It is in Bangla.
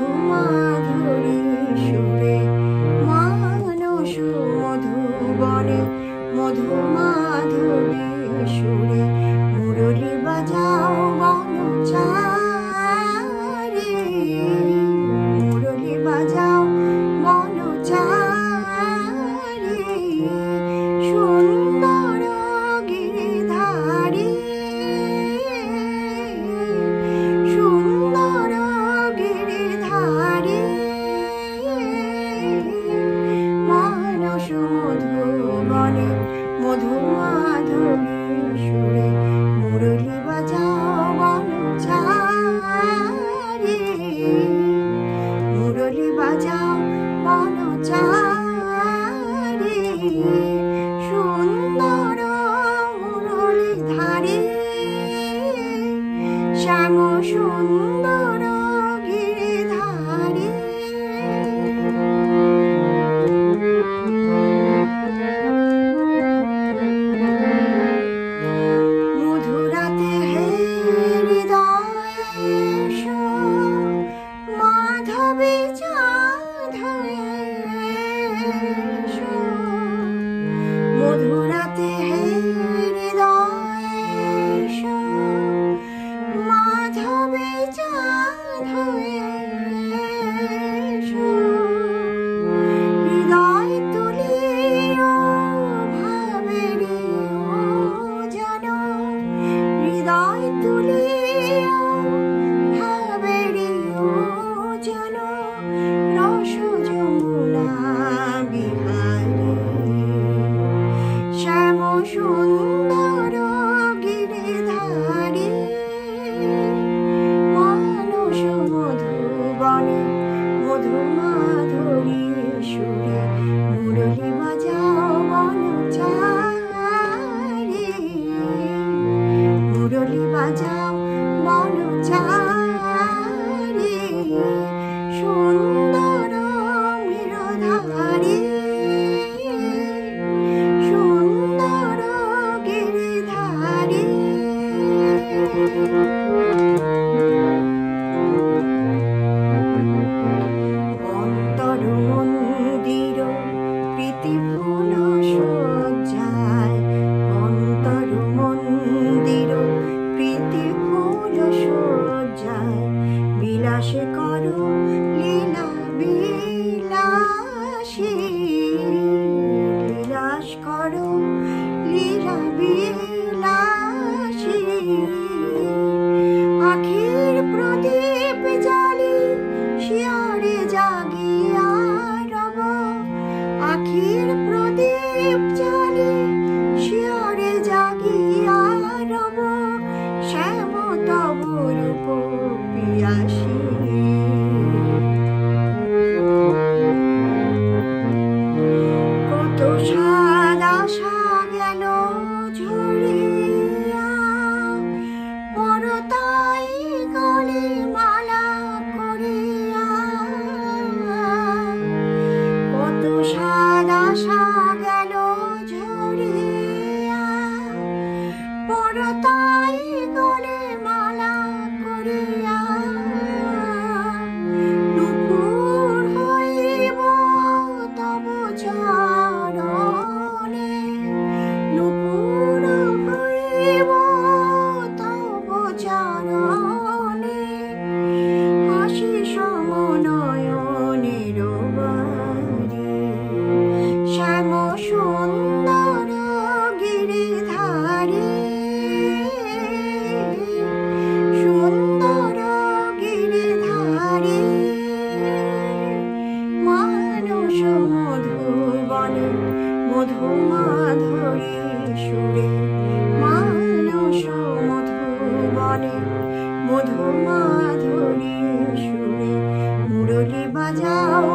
মধুমাধুরী সুরে মানস মধুবনে মধুমাধুরী সুরে মুরলী বাজাও বনচারী মুরলী বাজাও বনচারী সুন্দর গিরিধারী সুন্দর গিরিধারী মানস মধুবনে মধুমাধুরী সুরে মুরলী বাজাও বনচারী মুরলী বাজাও বনচারী সুন্দর মুরলীধারী শ্যাম সুন্দর গিরিধারী মধুরাতে হে হৃদয়ে এসো মাধবী চাঁদ হয়ে এসো মধুরাতে হে হৃদয়ে এসো মাধবী চাঁদ হয়ে এসো হৃদয় তুলিও ভাবেরি ও যেন হৃদয় তুলিও ভাবেরি ও যেন রস যমুনা বিহারী শ্যাম সুন্দর গিরিধারী মানস মধুবনে মধুমাধুরী সুরে মুরলী বাজাও বনচারী মুরলী বাজাও বনচারী সুন্দর গিরিধারী সুন্দর গিরিধারী অন্তর মন্দির প্রীতি ফুল সজ্জায় অন্তর মন্দির প্রীতি ফুল সজ্জায় বিলাসে করো লীলা বিলাসী বিলাস করো লীলা বিলাসী আখির প্রদীপ জ্বালি শিয়রে জাগিয়া রব আখির প্রদীপ জ্বালি শিয়রে জাগিয়া রব শ্যাম তব রূপ পিয়াসী কত সাদ আশা গেল ঝরিয়া পরতাই গলে মালা করিয়া কত সাদ আশা গেল ঝরিয়া পরতাই গলে মালা করিয়া নুপুর হইব তব চরণে নুপুর হইব তব চরণে হাসি সমনয়নের বাড়ি শ্যাম সুন্দর গিরিধারী সুন্দর গিরিধারী মানস মধুবনে মধুমাধুরী সুরে মানস মধুবনে মধুমাধুরী সুরে মুরলী বাজাও